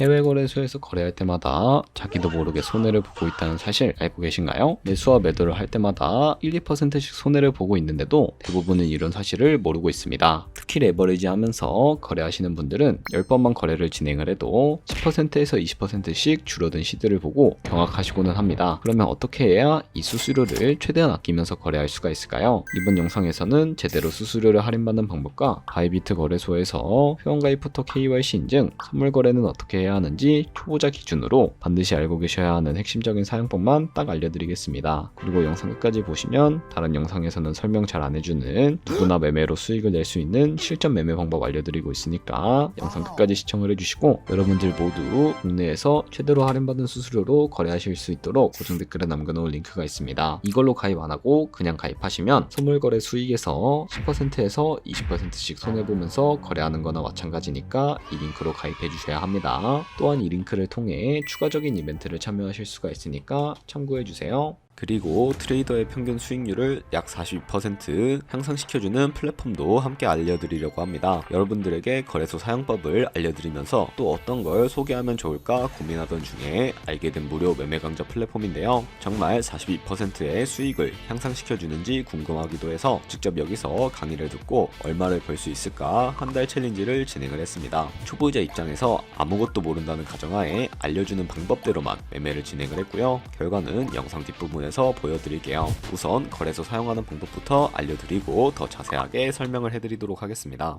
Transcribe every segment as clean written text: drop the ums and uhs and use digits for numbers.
해외 거래소에서 거래할 때마다 자기도 모르게 손해를 보고 있다는 사실 알고 계신가요? 매수와 매도를 할 때마다 1, 2%씩 손해를 보고 있는데도 대부분은 이런 사실을 모르고 있습니다. 특히 레버리지 하면서 거래하시는 분들은 10번만 거래를 진행을 해도 10%에서 20%씩 줄어든 시드를 보고 경악하시고는 합니다. 그러면 어떻게 해야 이 수수료를 최대한 아끼면서 거래할 수가 있을까요? 이번 영상에서는 제대로 수수료를 할인받는 방법과 바이비트 거래소에서 회원가입부터 KYC 인증, 선물 거래는 어떻게 해야 하는지 초보자 기준으로 반드시 알고 계셔야 하는 핵심적인 사용법만 딱 알려드리겠습니다. 그리고 영상 끝까지 보시면 다른 영상에서는 설명 잘 안 해주는 누구나 매매로 수익을 낼 수 있는 실전 매매 방법 알려드리고 있으니까 영상 끝까지 시청을 해주시고 여러분들 모두 국내에서 최대로 할인받은 수수료로 거래하실 수 있도록 고정 댓글에 남겨놓은 링크가 있습니다. 이걸로 가입 안 하고 그냥 가입하시면 선물 거래 수익에서 10%에서 20%씩 손해보면서 거래하는 거나 마찬가지니까 이 링크로 가입해 주셔야 합니다. 또한 이 링크를 통해 추가적인 이벤트를 참여하실 수가 있으니까 참고해 주세요. 그리고 트레이더의 평균 수익률을 약 42% 향상시켜주는 플랫폼도 함께 알려드리려고 합니다. 여러분들에게 거래소 사용법을 알려드리면서 또 어떤 걸 소개하면 좋을까 고민하던 중에 알게 된 무료 매매 강좌 플랫폼인데요. 정말 42%의 수익을 향상시켜주는지 궁금하기도 해서 직접 여기서 강의를 듣고 얼마를 벌 수 있을까 한 달 챌린지를 진행을 했습니다. 초보자 입장에서 아무것도 모른다는 가정하에 알려주는 방법대로만 매매를 진행을 했고요. 결과는 영상 뒷부분에 보여드릴게요. 우선 거래소 사용하는 방법부터 알려드리고 더 자세하게 설명을 해드리도록 하겠습니다.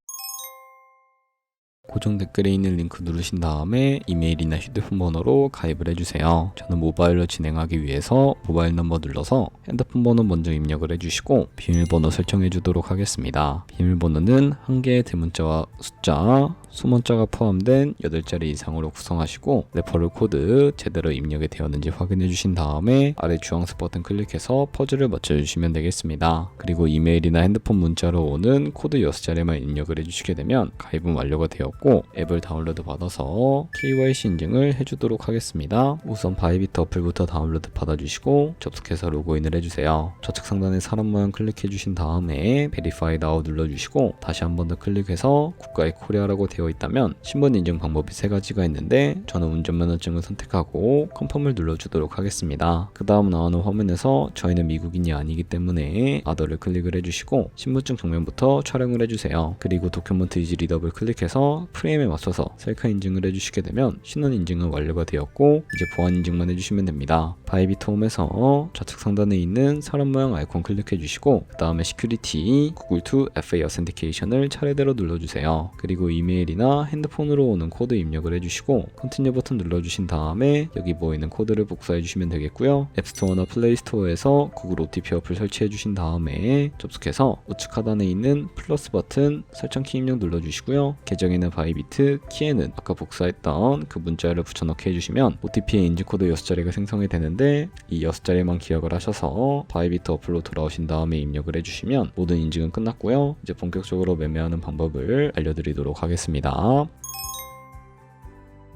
고정 댓글에 있는 링크 누르신 다음에 이메일이나 휴대폰 번호로 가입을 해주세요. 저는 모바일로 진행하기 위해서 모바일 넘버 눌러서 핸드폰 번호 먼저 입력을 해주시고 비밀번호 설정해 주도록 하겠습니다. 비밀번호는 한 개의 대문자와 숫자, 수문자가 포함된 8자리 이상으로 구성하시고 레퍼럴 코드 제대로 입력이 되었는지 확인해 주신 다음에 아래 주황색 버튼 클릭해서 퍼즐을 맞춰주시면 되겠습니다. 그리고 이메일이나 핸드폰 문자로 오는 코드 6자리만 입력을 해주시게 되면 가입은 완료가 되었고 앱을 다운로드 받아서 KYC 인증을 해주도록 하겠습니다. 우선 바이비트 어플부터 다운로드 받아주시고 접속해서 로그인을 해주세요. 좌측 상단에 사람 모양 클릭해 주신 다음에 Verify Now 눌러주시고 다시 한 번 더 클릭해서 국가의 코리아라고 되어 있다면 신분 인증 방법이 3가지가 있는데 저는 운전면허증을 선택하고 컨펌을 눌러주도록 하겠습니다. 그 다음 나오는 화면에서 저희는 미국인이 아니기 때문에 아더를 클릭을 해주시고 신분증 정면부터 촬영을 해주세요. 그리고 도큐먼트 이지 리더블 클릭해서 프레임에 맞춰서 셀카 인증을 해주시게 되면 신원 인증은 완료가 되었고 이제 보안 인증만 해주시면 됩니다. 바이비트 홈에서 좌측 상단에 있는 사람 모양 아이콘 클릭해 주시고 그 다음에 시큐리티 구글 to FA 어센티케이션을 차례대로 눌러주세요. 그리고 이메일이나 핸드폰으로 오는 코드 입력을 해주시고 컨티뉴 버튼 눌러주신 다음에 여기 보이는 코드를 복사해 주시면 되겠고요. 앱스토어나 플레이스토어에서 구글 OTP 어플 설치해 주신 다음에 접속해서 우측 하단에 있는 플러스 버튼 설정키 입력 눌러주시고요. 계정에는 바이비트, 키에는 아까 복사했던 그 문자를 붙여넣기 해주시면 OTP의 인증코드 6자리가 생성이 되는데 이 6자리만 기억을 하셔서 바이비트 어플로 돌아오신 다음에 입력을 해주시면 모든 인증은 끝났고요. 이제 본격적으로 매매하는 방법을 알려드리도록 하겠습니다.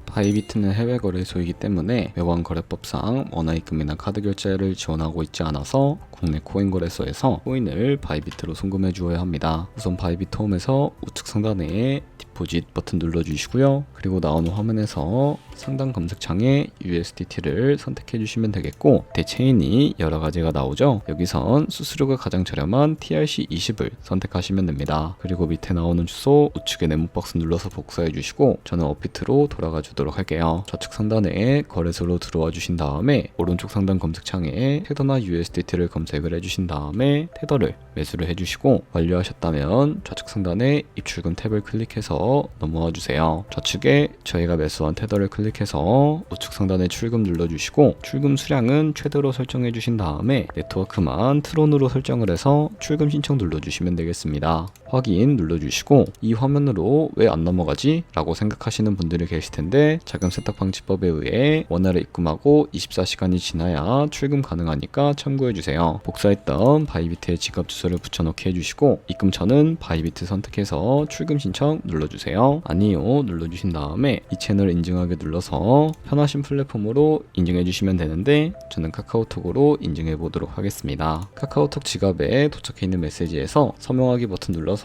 바이비트는 해외 거래소이기 때문에 매번 거래법상 원화입금이나 카드 결제를 지원하고 있지 않아서 국내 코인 거래소에서 코인을 바이비트로 송금해 주어야 합니다. 우선 바이비트 홈에서 우측 상단에 디포짓 버튼 눌러주시고요. 그리고 나오는 화면에서 상단 검색창에 USDT를 선택해 주시면 되겠고 대체인이 여러 가지가 나오죠. 여기선 수수료가 가장 저렴한 TRC20을 선택하시면 됩니다. 그리고 밑에 나오는 주소 우측에 네모박스 눌러서 복사해 주시고 저는 업비트로 돌아가 주도록 할게요. 좌측 상단에 거래소로 들어와 주신 다음에 오른쪽 상단 검색창에 테더나 USDT를 검색을 해주신 다음에 테더를 매수를 해주시고 완료하셨다면 좌측 상단에 입출금 탭을 클릭해서 넘어와 주세요. 좌측에 저희가 매수한 테더를 클릭해서 우측 상단에 출금 눌러주시고 출금 수량은 최대로 설정해 주신 다음에 네트워크만 트론으로 설정을 해서 출금 신청 눌러주시면 되겠습니다. 확인 눌러주시고 이 화면으로 왜 안 넘어가지? 라고 생각하시는 분들이 계실 텐데 자금 세탁 방지법에 의해 원화를 입금하고 24시간이 지나야 출금 가능하니까 참고해 주세요. 복사했던 바이비트의 지갑 주소를 붙여넣기 해주시고 입금처는 바이비트 선택해서 출금 신청 눌러주세요. 아니요 눌러주신 다음에 이 채널 인증하게 눌러서 편하신 플랫폼으로 인증해 주시면 되는데 저는 카카오톡으로 인증해 보도록 하겠습니다. 카카오톡 지갑에 도착해 있는 메시지에서 서명하기 버튼 눌러서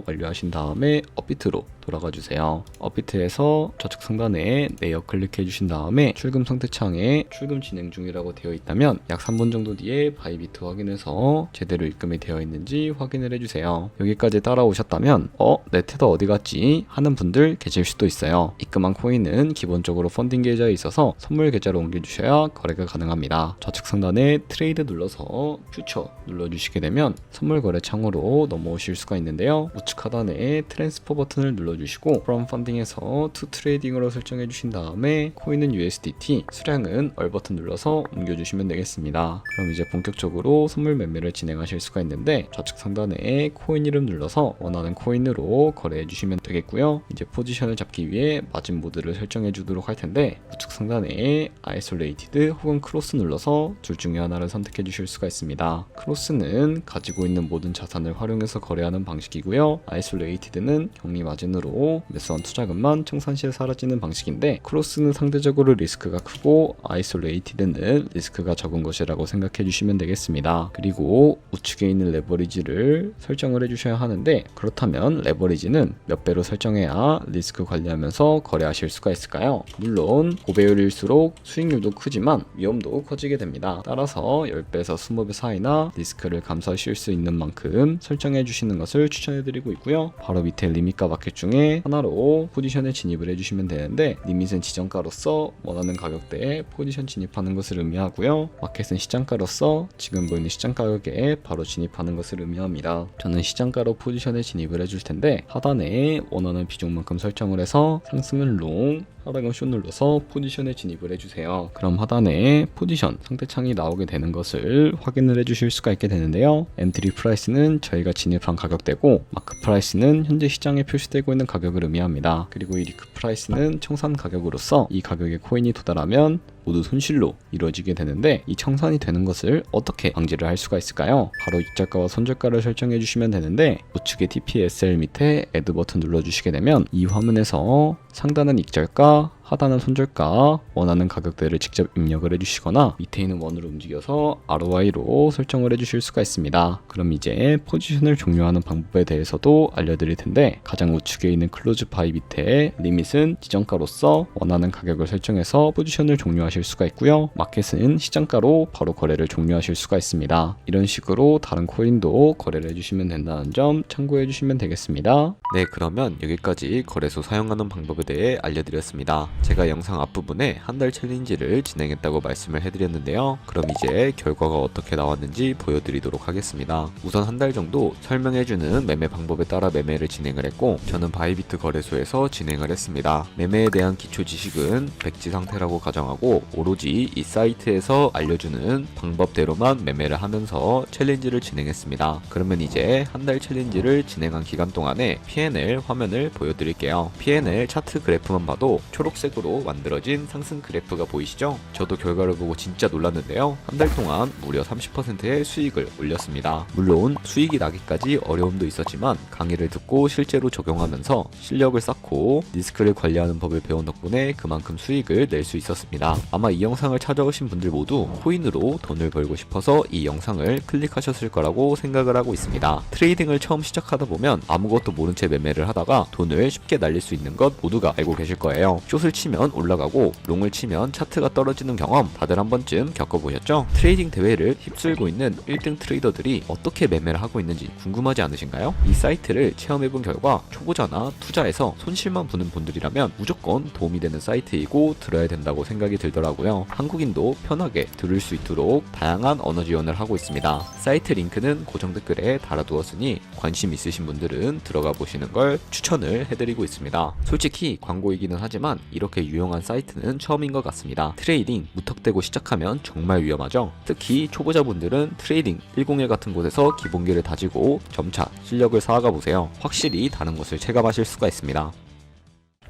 완료하신 다음에 업비트로 돌아가 주세요. 업비트에서 좌측 상단에 내역 클릭해 주신 다음에 출금 선택창에 출금 진행 중이라고 되어 있다면 약 3분 정도 뒤에 바이비트 확인해서 제대로 입금이 되어 있는지 확인을 해주세요. 여기까지 따라오셨다면 내 테더 어디 갔지? 하는 분들 계실 수도 있어요. 입금한 코인은 기본적으로 펀딩 계좌에 있어서 선물 계좌로 옮겨주셔야 거래가 가능합니다. 좌측 상단에 트레이드 눌러서 퓨처 눌러주시게 되면 선물 거래 창으로 넘어오실 수가 있는데요. 우측 하단에 트랜스퍼 버튼을 눌러주시고 From Funding에서 To Trading으로 설정해 주신 다음에 코인은 USDT, 수량은 얼 버튼 눌러서 옮겨주시면 되겠습니다. 그럼 이제 본격적으로 선물 매매를 진행하실 수가 있는데 좌측 상단에 코인 이름 눌러서 원하는 코인으로 거래해 주시면 되겠고요. 이제 포지션을 잡기 위해 마진 모드를 설정해 주도록 할 텐데 우측 상단에 Isolated 혹은 크로스 눌러서 둘 중에 하나를 선택해 주실 수가 있습니다. 크로스는 가지고 있는 모든 자산을 활용해서 거래하는 방식이고요. Isolated는 격리 마진으로 매수한 투자금만 청산 시에 사라지는 방식인데 크로스는 상대적으로 리스크가 크고 Isolated는 리스크가 적은 것이라고 생각해 주시면 되겠습니다. 그리고 우측에 있는 레버리지를 설정을 해주셔야 하는데 그렇다면 레버리지는 몇 배로 설정해야 리스크 관리하면서 거래하실 수가 있을까요? 물론 고배율일수록 수익률도 크지만 위험도 커지게 됩니다. 따라서 10배에서 20배 사이나 리스크를 감수하실 수 있는 만큼 설정해 주시는 것을 추천해 드리고 있고요. 바로 밑에 리밋과 마켓 중에 하나로 포지션에 진입을 해주시면 되는데 리밋은 지정가로서 원하는 가격대에 포지션 진입하는 것을 의미하고요. 마켓은 시장가로서 지금 보이는 시장 가격에 바로 진입하는 것을 의미합니다. 저는 시장가로 포지션에 진입을 해줄 텐데 하단에 원하는 비중만큼 설정을 해서 상승은 롱, 하락은 숏 눌러서 포지션에 진입을 해주세요. 그럼 하단에 포지션 상대창이 나오게 되는 것을 확인을 해주실 수가 있게 되는데요. 엔트리 프라이스는 저희가 진입한 가격대고 마크 프라이스는 현재 시장에 표시되고 있는 가격을 의미합니다. 그리고 이 리크 프라이스는 청산 가격으로서 이 가격에 코인이 도달하면 모두 손실로 이루어지게 되는데 이 청산이 되는 것을 어떻게 방지를 할 수가 있을까요? 바로 입절가와 손절가를 설정해 주시면 되는데 우측에 TPSL 밑에 Add 버튼 눌러주시게 되면 이 화면에서 상단은 입절가, 하단은 손절가, 원하는 가격대를 직접 입력을 해주시거나 밑에 있는 원으로 움직여서 ROI로 설정을 해주실 수가 있습니다. 그럼 이제 포지션을 종료하는 방법에 대해서도 알려드릴 텐데 가장 우측에 있는 클로즈 바이 밑에 리밋은 지정가로서 원하는 가격을 설정해서 포지션을 종료하실 수가 있고요. 마켓은 시장가로 바로 거래를 종료하실 수가 있습니다. 이런 식으로 다른 코인도 거래를 해주시면 된다는 점 참고해 주시면 되겠습니다. 네, 그러면 여기까지 거래소 사용하는 방법에 대해 알려드렸습니다. 제가 영상 앞부분에 한 달 챌린지를 진행했다고 말씀을 해드렸는데요. 그럼 이제 결과가 어떻게 나왔는지 보여드리도록 하겠습니다. 우선 한 달 정도 설명해주는 매매 방법에 따라 매매를 진행을 했고 저는 바이비트 거래소에서 진행을 했습니다. 매매에 대한 기초 지식은 백지 상태라고 가정하고 오로지 이 사이트에서 알려주는 방법대로만 매매를 하면서 챌린지를 진행했습니다. 그러면 이제 한 달 챌린지를 진행한 기간 동안에 P&L 화면을 보여드릴게요. P&L 차트 그래프만 봐도 초록색으로 만들어진 상승 그래프가 보이시죠? 저도 결과를 보고 진짜 놀랐는데요. 한 달 동안 무려 30%의 수익을 올렸습니다. 물론 수익이 나기까지 어려움도 있었지만 강의를 듣고 실제로 적용하면서 실력을 쌓고 리스크를 관리하는 법을 배운 덕분에 그만큼 수익을 낼 수 있었습니다. 아마 이 영상을 찾아오신 분들 모두 코인으로 돈을 벌고 싶어서 이 영상을 클릭하셨을 거라고 생각을 하고 있습니다. 트레이딩을 처음 시작하다 보면 아무것도 모른 채 매매를 하다가 돈을 쉽게 날릴 수 있는 것 모두가 알고 계실 거예요. 숏을 치면 올라가고 롱을 치면 차트가 떨어지는 경험 다들 한 번쯤 겪어보셨죠? 트레이딩 대회를 휩쓸고 있는 1등 트레이더들이 어떻게 매매를 하고 있는지 궁금하지 않으신가요? 이 사이트를 체험해본 결과 초보자나 투자에서 손실만 보는 분들이라면 무조건 도움이 되는 사이트이고 들어야 된다고 생각이 들더라고요. 한국인도 편하게 들을 수 있도록 다양한 언어 지원을 하고 있습니다. 사이트 링크는 고정 댓글에 달아두었으니 관심 있으신 분들은 들어가 보시는 걸 추천을 해드리고 있습니다. 솔직히 광고이기는 하지만 이렇게 유용한 사이트는 처음인 것 같습니다. 트레이딩 무턱대고 시작하면 정말 위험하죠. 특히 초보자분들은 트레이딩 101 같은 곳에서 기본기를 다지고 점차 실력을 쌓아가 보세요. 확실히 다른 것을 체감하실 수가 있습니다.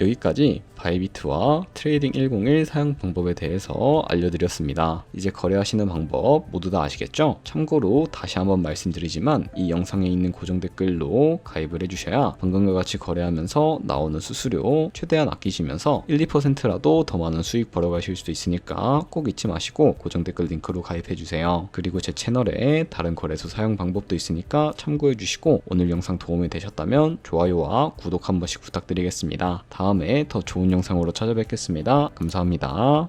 여기까지 바이비트와 트레이딩 101 사용 방법에 대해서 알려드렸습니다. 이제 거래하시는 방법 모두 다 아시겠죠? 참고로 다시 한번 말씀드리지만 이 영상에 있는 고정 댓글로 가입을 해주셔야 방금과 같이 거래하면서 나오는 수수료 최대한 아끼시면서 1, 2%라도 더 많은 수익 벌어가실 수 있으니까 꼭 잊지 마시고 고정 댓글 링크로 가입해주세요. 그리고 제 채널에 다른 거래소 사용 방법도 있으니까 참고해주시고 오늘 영상 도움이 되셨다면 좋아요와 구독 한 번씩 부탁드리겠습니다. 다음에 더 좋은 영상으로 찾아뵙겠습니다. 감사합니다.